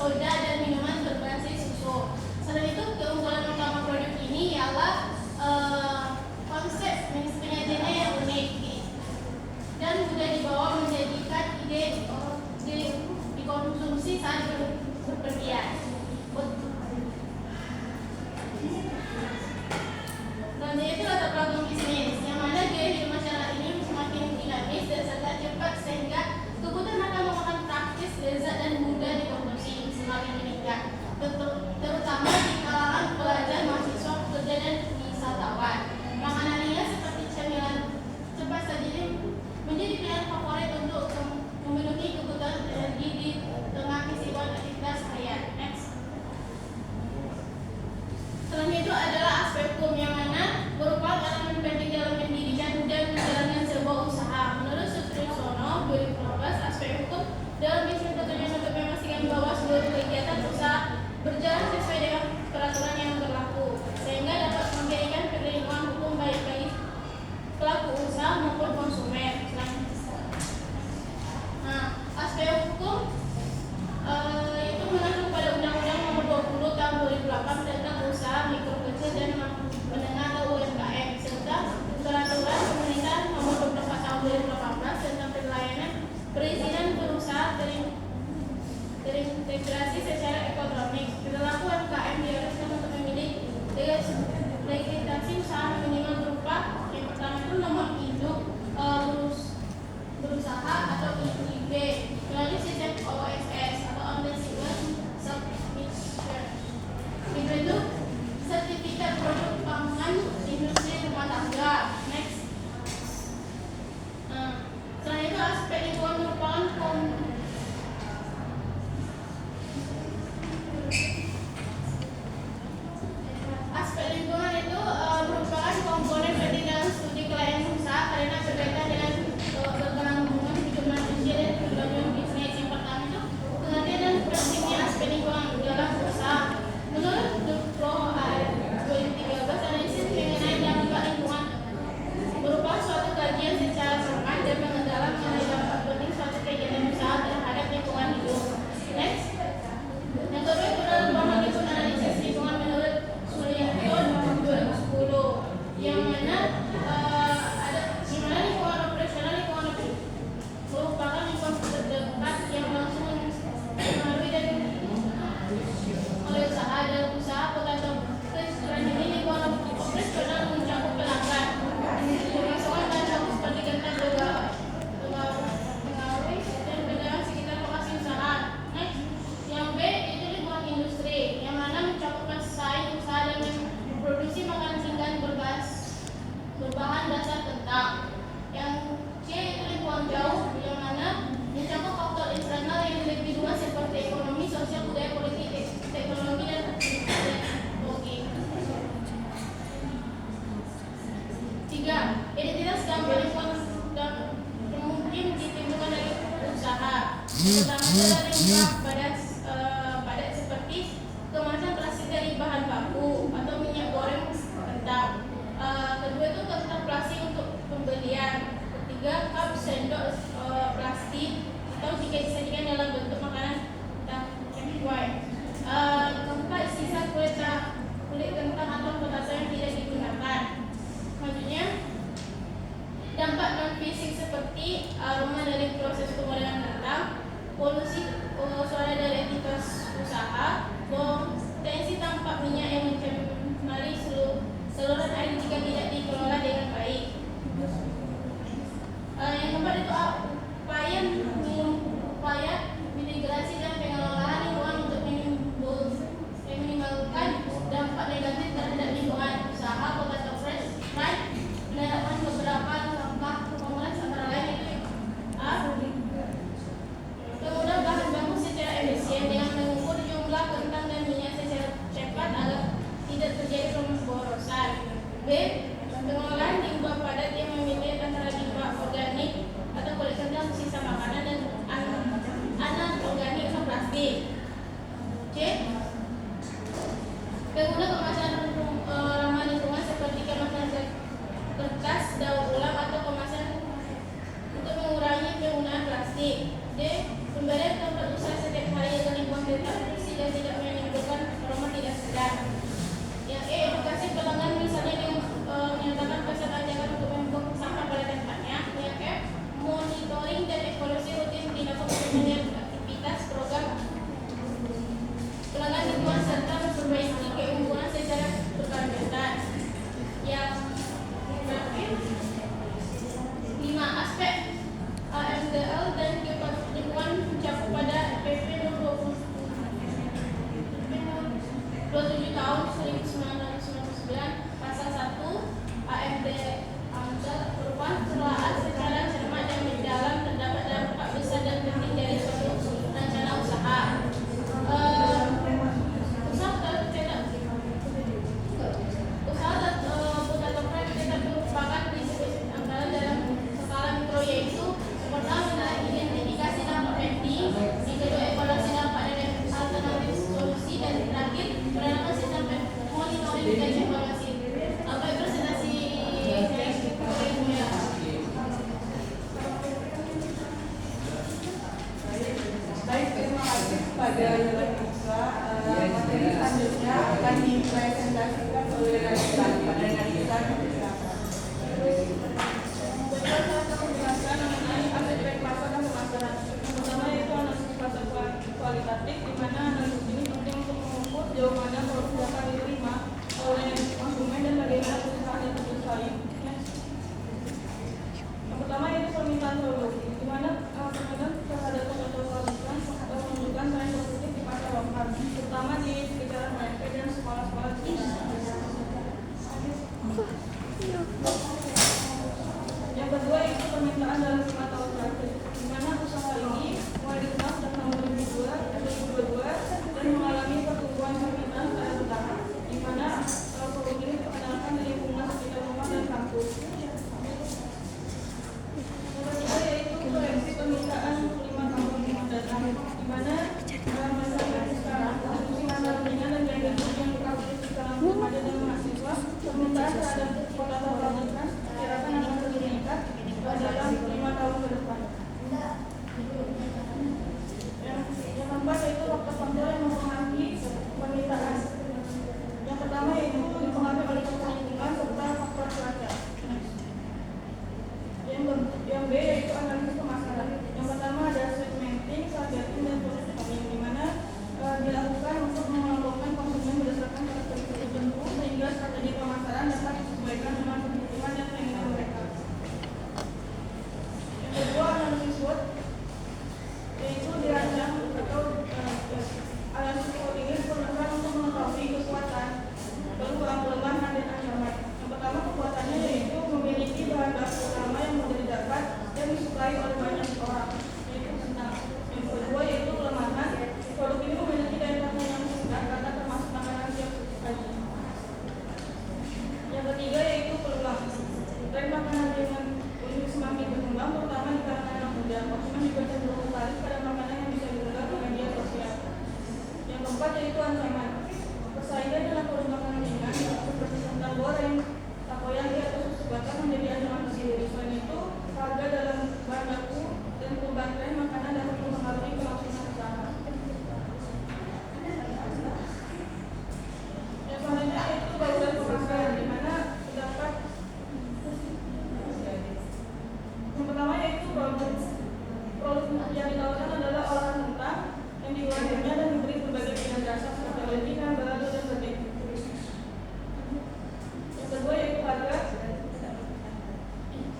soda, dan minuman berbasis susu. Selain itu, keunggulan utama produk ini ialah konsep penyajiannya yang unik dan mudah dibawa, menjadikan ide dikonsumsi saat berpergian. Dan itu latar belakang bisnis, yang mana gaya hidup masyarakat ini semakin dinamis dan serta cepat, sehingga kebutuhan akan makanan praktis, lezat, dan mudah dikonsumsi semakin meningkat, terutama di kalangan pelajar, mahasiswa, pekerja, dan wisatawan. Makanan ini seperti cemilan cepat saji menjadi pilihan favorit untuk memenuhi kebutuhan energi di tengah kesibukan aktivitas harian. Next. Selanjutnya itu adalah aspek hukum, yang mana merupakan elemen penting dalam mendirikan dan menjalankan sebuah usaha. Menurut Sutrisno 2015, aspek hukum dalam bisnis bertujuan untuk memastikan bahwa seluruh kegiatan usaha berjalan sesuai dengan peraturan yang berlaku, sehingga dapat memberikan perlindungan hukum baik bagi pelaku usaha maupun konsumen. Nah, aspek hukum itu mengacu pada Undang-Undang Nomor 20 Tahun 2008 tentang usaha mikro kecil dan menengah atau UMKM, serta Peraturan Pemerintah Nomor 24 Tahun 2018 tentang pelayanan perizinan berusaha terintegrasi secara elektronik. Perilaku UMKM diharuskan untuk memiliki legitimasi usaha minimal berupa yang pertama itu nomor induk berusaha atau IIB melalui sistem OSS atau On the Single Submission. Itu sertifikat produk pangan industri rumah tangga. Next. Selain itu, aspek lingkungan merupakan komponen penting dalam studi kelayakan usaha karena berkaitan dengan berkenan hubungan hidup manusia dan kemajuan bisnis. Yang pertama itu pengertian dan pentingnya aspek lingkungan dalam usaha. Menurut Duplo 2013, analisis mengenai dampak lingkungan merupakan suatu kajian secara cermat dan mendalam mengenai dampak penting suatu kegiatan usaha terhadap lingkungan hidup. Next. Yang kedua itu adalah pemahaman lingkungan, analisis lingkungan menurut Sulianto 2010, yang mana lingkungan operasional, lingkungan merupakan lingkungan terdekat yang langsung mempengaruhi dan oleh usaha dan usaha atau selanjutnya lingkungan operasional mencakup pelanggan, pemasangan bahan baku seperti kentang, pegawai dan pedagang sekitar lokasi usaha. Next, yang B itu lingkungan industri, yang mana mencakup sains usaha dan memproduksi makanan singkat berbahan dasar kentang. Yang C itu lingkungan jauh, yang mana mencakup faktor internal yang lebih luas seperti ekonomi, sosial, budaya, politik, teknologi, dan teknologi. 3. Identitas dampak lingkungan yang mungkin ditimbulkan dari usaha. Pertama adalah limbah padat seperti kemasan plastik dari bahan baku atau minyak goreng kentang. Kedua itu kentang plastik untuk pembelian. Ketiga, cup sendok plastik atau jika disajikan dalam bentuk makanan cakwe. Keempat, sisa kulit kentang atau petasan yang tidak digunakan. Selanjutnya, dampak non fisik seperti aroma dari proses pengolahan kentang, polusi suara pada jalan buka. Materi selanjutnya akan dipresentasikan oleh Raisa pada Raisa. Menjelaskan mengenai aspek pasar dan pemasaran. Yang pertama yaitu analisis pasar kualitatif, di mana analisis ini penting untuk mengukur sejauh mana produk dapat diterima oleh konsumen dan bagaimana perusahaan itu bersaing. Yang pertama yaitu permintaan produk, di mana permintaan terhadap produk kualitas menunjukkan tren positif di pasar lokal, terutama di sekitaran UMP dan sekolah-sekolah di Yang kedua itu permintaan dalam 5 tahun terakhir, di mana usaha ini mulai dikenal sejak tahun 2022 dan mengalami pertumbuhan permintaan secara bertahap, di mana produk ini diperkenalkan di lingkungan sekitar rumah dan kampus. Yang ketiga yaitu proyeksi permintaan 5 tahun mendatang, di mana dalam masa sekarang konsumsi masa ringan dan gaya hidup yang dikawal di kalangan remaja dan mahasiswa, permintaan terhadap produk kualitas diperkirakan akan terus meningkat dalam 5 tahun ke depan. Yang keempat yaitu faktor-faktor yang mempengaruhi permintaan. Yang pertama yaitu dipengaruhi oleh faktor lingkungan serta faktor cuaca. Yang B yaitu analisis pemasaran. Yang pertama ada segmenting, targeting, dan positioning, di mana dilakukan untuk mengelompokkan konsumen berdasarkan karakteristik tertentu sehingga strategi pemasaran dapat disesuaikan dengan kebutuhan dan keinginan mereka. Yang kedua analisis SWOT, yaitu dirancang atau analisis SWOT ini diperlukan untuk mengetahui kekuatan, peluang, kelemahan, dan ancaman. Yang pertama kekuatannya yaitu memiliki bahan baku utama yang mudah didapat dan disukai oleh banyak orang, yaitu senang. Yang kedua yaitu kelemahan, produk ini memiliki daya tahan yang rendah karena termasuk makanan siap saji. Yang ketiga yaitu peluang, tren makanan dengan ini semakin berkembang, terutama di kalangan anak muda. Konsumen juga cenderung tertarik pada makanan yang bisa diunggah ke media sosial. Yang keempat yaitu ancaman, persaingan dengan produk makanan ringan seperti kentang goreng, takoyaki atau susu bakar menjadi ancaman tersendiri. Selain itu, harga dalam bahan baku dan perubahan tren makanan dapat mempengaruhi kelangsungan usaha. Yang selanjutnya yaitu bauran pemasaran, di mana terdapat yang pertama yaitu produk yang ditawarkan adalah olahan mentah yang diolah dan diberi berbagai pilihan rasa seperti original, balado, dan barbecue. Yang kedua yaitu harga,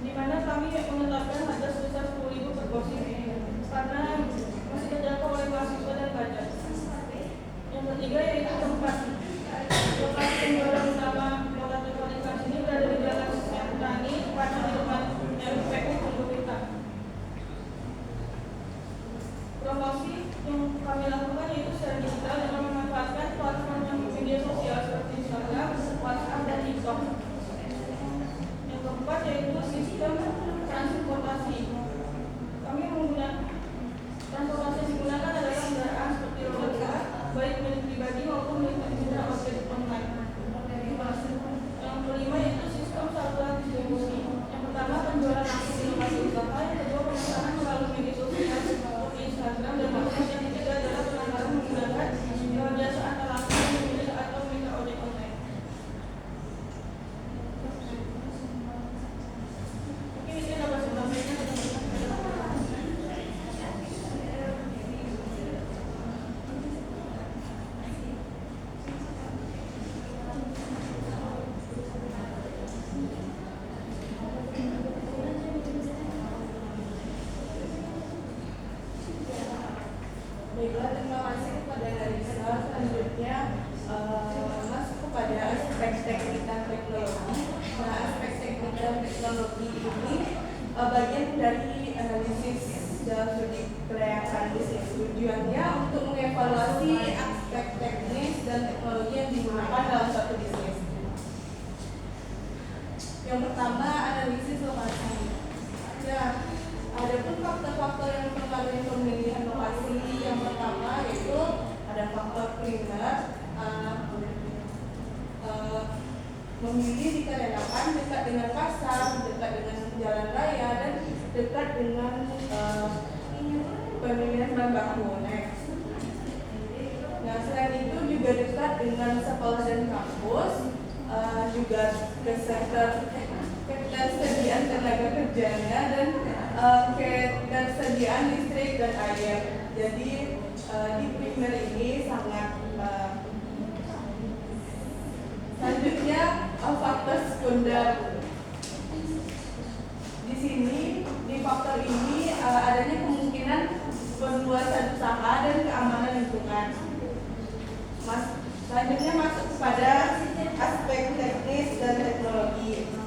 di mana kami menetapkan harga sebesar 10.000 per porsi karena masih terjangkau oleh mahasiswa dan pelajar. Yang ketiga yaitu tempat. Lokasi penjualan utama produk kualitas ini berada di Jalan Petani, tepatnya di depan RPU Pondokita. Promosi yang kami lakukan yaitu secara digital dengan memanfaatkan platform media sosial seperti Instagram, WhatsApp, dan TikTok. Yang keempat yaitu sistem transportasi. Kami menggunakan transportasi yang digunakan adalah kendaraan seperti roda dua, baik milik pribadi maupun milik pengguna ojek online. Yang kelima yaitu sistem saluran distribusi. Yang pertama penjualan langsung di lokasi usaha, yang kedua pemesanan melalui media sosial seperti Instagram dan WhatsApp, yang ketiga adalah pengantaran menggunakan jasa antar langsung milik atau minta ojek online. Mungkin ini dapat sebelumnya. Baiklah, terima kasih kepada Raisa. Selanjutnya masuk kepada aspek teknik dan teknologi. Nah, aspek teknik dan teknologi ini bagian dari analisis dalam studi kelayakan bisnis. Tujuannya untuk mengevaluasi aspek teknis dan teknologi yang digunakan dalam suatu bisnis. Yang pertama, analisis lokasi. Ya, ada pun faktor-faktor yang mempengaruhi pemilihan lokasi. Yang pertama yaitu ada faktor primer, memilih dikarenakan dekat dengan pasar, dekat dengan jalan raya, dan dekat dengan pemilihan bahan baku. Next, dengan sekolah dan kampus, juga ke sektor ketersediaan tenaga kerjanya dan ketersediaan listrik dan air. Jadi di primer ini sangat selanjutnya faktor sekunder. Di sini di faktor ini adanya kemungkinan perluasan usaha dan keamanan lingkungan. Selanjutnya masuk kepada aspek teknis dan teknologi.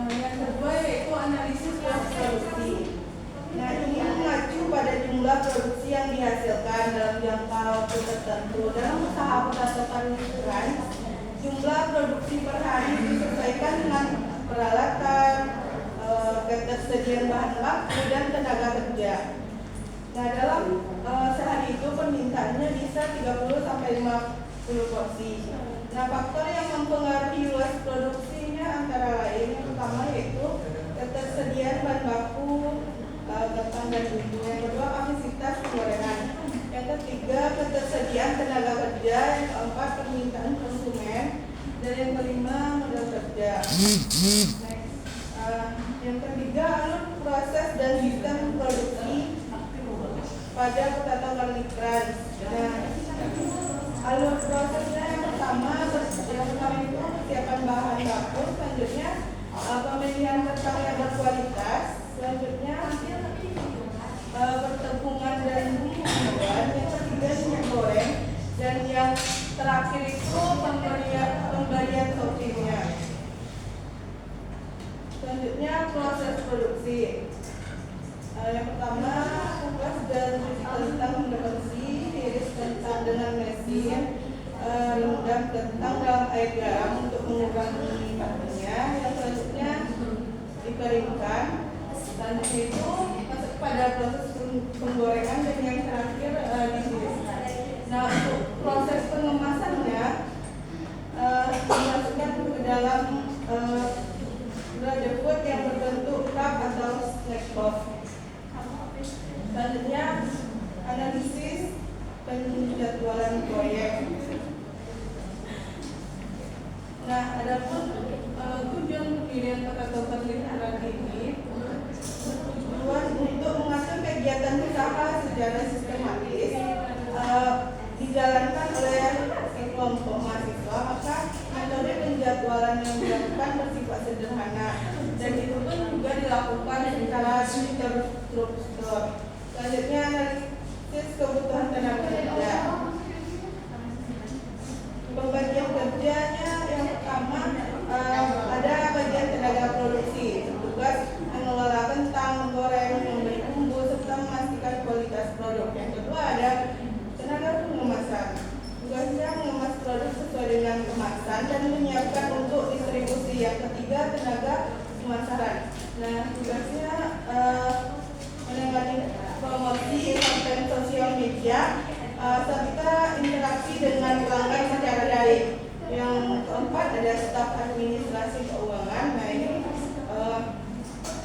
Yang kedua yaitu analisis produksi. Nah, ini mengacu pada jumlah produksi yang dihasilkan dalam jangka waktu tertentu. Dalam usaha pertatapan lingkungan, jumlah produksi per hari disesuaikan dengan peralatan, ketersediaan bahan baku dan tenaga kerja. Nah, dalam sehari itu permintaannya bisa 30 sampai 50 porsi. Nah, faktor yang mempengaruhi luas produksinya antara lain yang pertama yaitu ketersediaan bahan baku, kentang dan bumbu. Yang kedua, kapasitas penggorengan. Yang ketiga, ketersediaan tenaga kerja. Yang keempat, permintaan konsumen. Dan yang kelima, modal kerja. Yang ketiga, alur proses dan sistem produksi pada pertatapan lingkungan. Nah, alur prosesnya yang pertama itu persiapan bahan baku, selanjutnya pemilihan kentang yang berkualitas, selanjutnya pertepungan dan pembuatan, yang ketiga minyak goreng, dan yang terakhir itu pemberian toppingnya. Selanjutnya proses produksi. Yang pertama, kupas dan cuci kentang hingga bersih, iris kentang dengan mesin, rendam kentang dalam air garam untuk mengurangi batunya. Yang selanjutnya dikeringkan. Selanjutnya itu masuk pada proses penggorengan dan yang terakhir ditiriskan. Nah, untuk proses pengemasannya dimasukkan ke dalam Brother food yang berbentuk cup atau snack box. Selanjutnya analisis penjadwalan proyek. Nah, adapun tujuan pendirian percetakan lingkungan ini bertujuan untuk mengatur kegiatan usaha secara sistematis dijalankan oleh kelompok mahasiswa. Maka metode penjadwalan yang dilakukan bersifat sederhana dan itu pun juga dilakukan secara terstruktur. Selanjutnya analisis kebutuhan tenaga kerja. Pembagian kerjanya yang pertama ada bagian tenaga produksi, tugas mengelola kentang, menggoreng, memberi bumbu serta memastikan kualitas produk. Yang kedua ada tenaga pengemasan, tugasnya mengemas produk sesuai dengan kemasan dan menyiapkan untuk distribusi. Yang ketiga tenaga pemasaran. Nah, tugasnya menangani promosi konten sosial media serta interaksi dengan pelanggan secara daring. Yang keempat ada staf administrasi keuangan. Nah, ini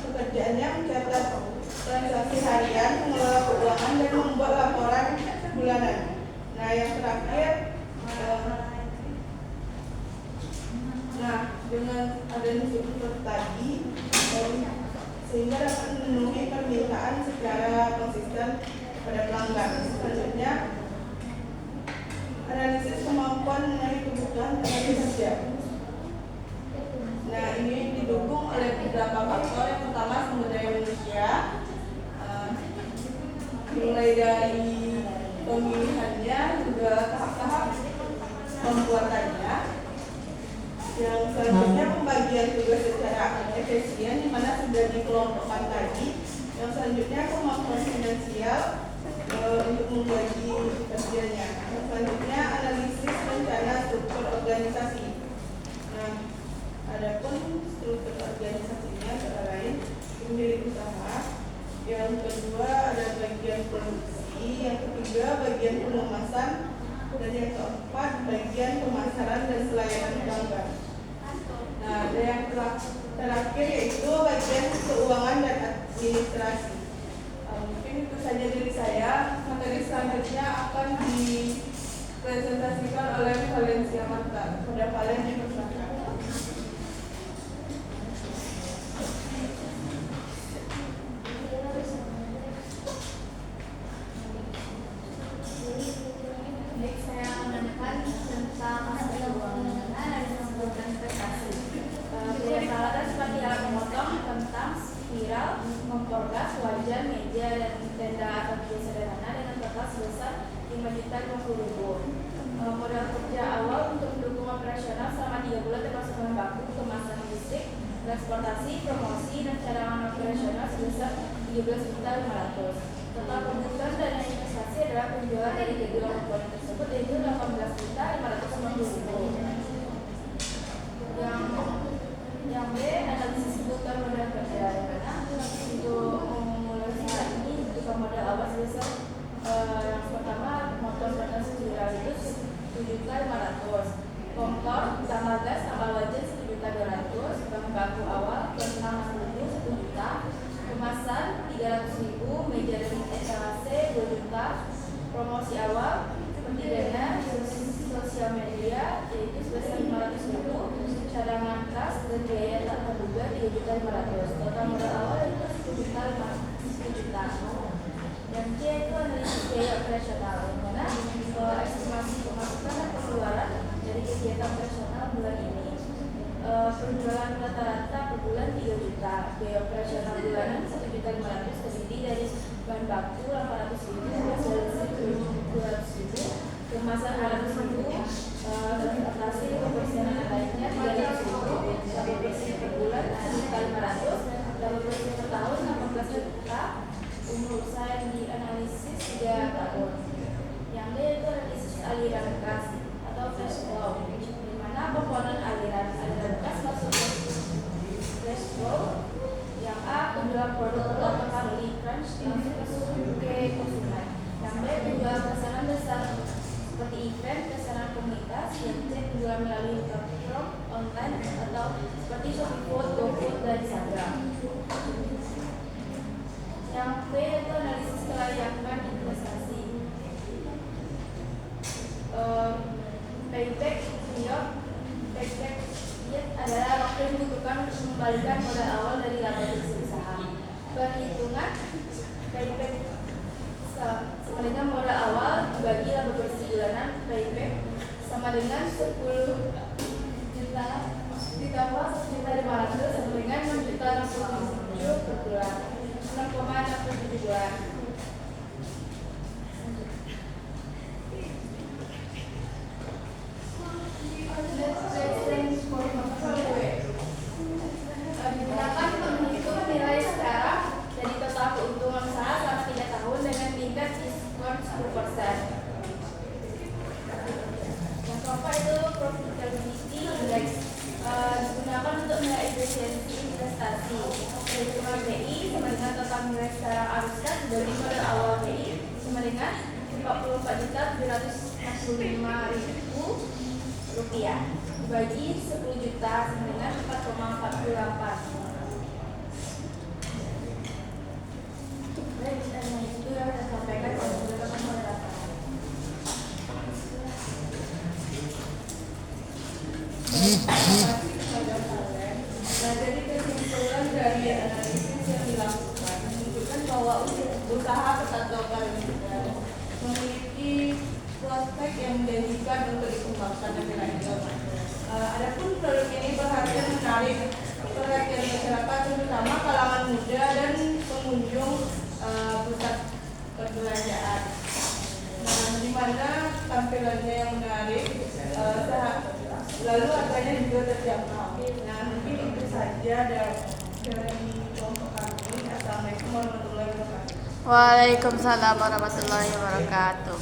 pekerjaannya mencatat transaksi harian, mengelola keuangan dan membuat laporan bulanan. Nah, yang terakhir dengan adanya struktur tadi sehingga dapat memenuhi permintaan secara konsisten pada pelanggan. Selanjutnya analisis kemampuan mengenai kebutuhan tenaga kerja. Nah, ini didukung oleh beberapa faktor. Yang pertama sumber daya manusia, mulai dari pemilihannya juga tahap-tahap pembuatannya. Yang selanjutnya pembagian tugas secara efisien, di mana sudah dikelompokkan tadi. Yang selanjutnya kemampuan finansial untuk membagi kerjanya. Yang selanjutnya analisis rencana struktur organisasi. Nah, adapun struktur organisasinya antara lain pemilik usaha. Yang kedua ada bagian produksi. Yang ketiga bagian pengemasan. Dan yang keempat bagian pemasaran dan pelayanan pelanggan. Nah, ada yang terakhir yaitu bagian keuangan dan administrasi. Mungkin itu saja dari saya. Materi selanjutnya akan dipresentasikan oleh Valencia Marta. Pada Valen dipersilakan. Baik, saya menekan tentang aspek keuangan dan disebutkan investasi. Biaya seperti alat memotong, kentang, spiral, kompor gas, wajan, meja, dan tenda atau meja sederhana dengan total sebesar Rp5.050.000. Modal kerja awal untuk mendukung operasional selama 3 bulan termasuk bahan baku, kemasan listrik, transportasi, promosi, dan cadangan operasional sebesar Rp13.500.000. Total kebutuhan dana investasi adalah penjualan dari kedua komponen tersebut yaitu Rp18.550.000. Yang B, analisis kebutuhan modal kerja. Untuk memulai saat ini dibutuhkan modal awal sebesar yang pertama motor panas spiral itu Rp7.500.000, kompor tambah gas tambah wajan Rp1.200.000, bahan baku awal kentang 1 juta, kemasan Rp300.000, meja dan etalase Rp2 juta, promosi awal seperti dana sosial media yaitu sebesar Rp500.000, cadangan kas dan biaya tak terduga Rp3.500.000. Total modal awal itu Rp10 juta. Yang C itu analisis biaya operasional, yang mana estimasi pemasukan dan pengeluaran dari kegiatan operasional bulan ini. Penjualan rata-rata per bulan 3 juta, biaya operasional bulanan Rp1.500.000 terdiri dari bahan baku Rp800.000, gas dan listrik Rp200.000, kemasan Rp200.000, transportasi kebersihan lainnya Rp300.000, cabai bersih per bulan Rp1.500.000, cabai bersih per tahun Rp18 juta, umur usaha yang dianalisis 3 tahun. Yang D itu analisis aliran kas atau cash flow, di mana komponen aliran kas masuk ke cash flow. Yang A penjualan produk atau kali crunch langsung ke konsumen. Yang B penjualan pesanan besar seperti event, pesanan komunitas. Yang C penjualan melalui platform online atau seperti Shopee Food, GoFood, dan Instagram. Yang B itu analisis kelayakan investasi. Payback period. Payback period adalah waktu yang dibutuhkan untuk mengembalikan modal awal dari laba bersih usaha. Perhitungan payback sama dengan modal awal dibagi laba bersih bulanan. Payback sama dengan 10 juta ditambah Rp1.500.000 sama dengan Rp6.067.000 per bulan. 6,67 bulan. Digunakan untuk menghitung nilai sekarang dari total keuntungan usaha selama 3 tahun dengan tingkat diskon 10%. Yang keempat itu profitability index, digunakan untuk menilai efisiensi investasi. Perhitungan BI sama dengan total nilai sekarang aruskan dari modal awal BI sama dengan Rp44.465.000 dibagi 10 juta sama dengan 4,48. Baik, dan itu yang saya sampaikan dan juga moderator. Nah, jadi kesimpulan dari analisis yang dilakukan menunjukkan bahwa usaha potato Kalimantan memiliki prospek yang menjanjikan untuk dikembangkan lebih lanjut. Adapun produk ini berhasil menarik perhatian masyarakat, terutama kalangan muda dan pengunjung pusat perbelanjaan. Waalaikumsalam warahmatullahi wabarakatuh.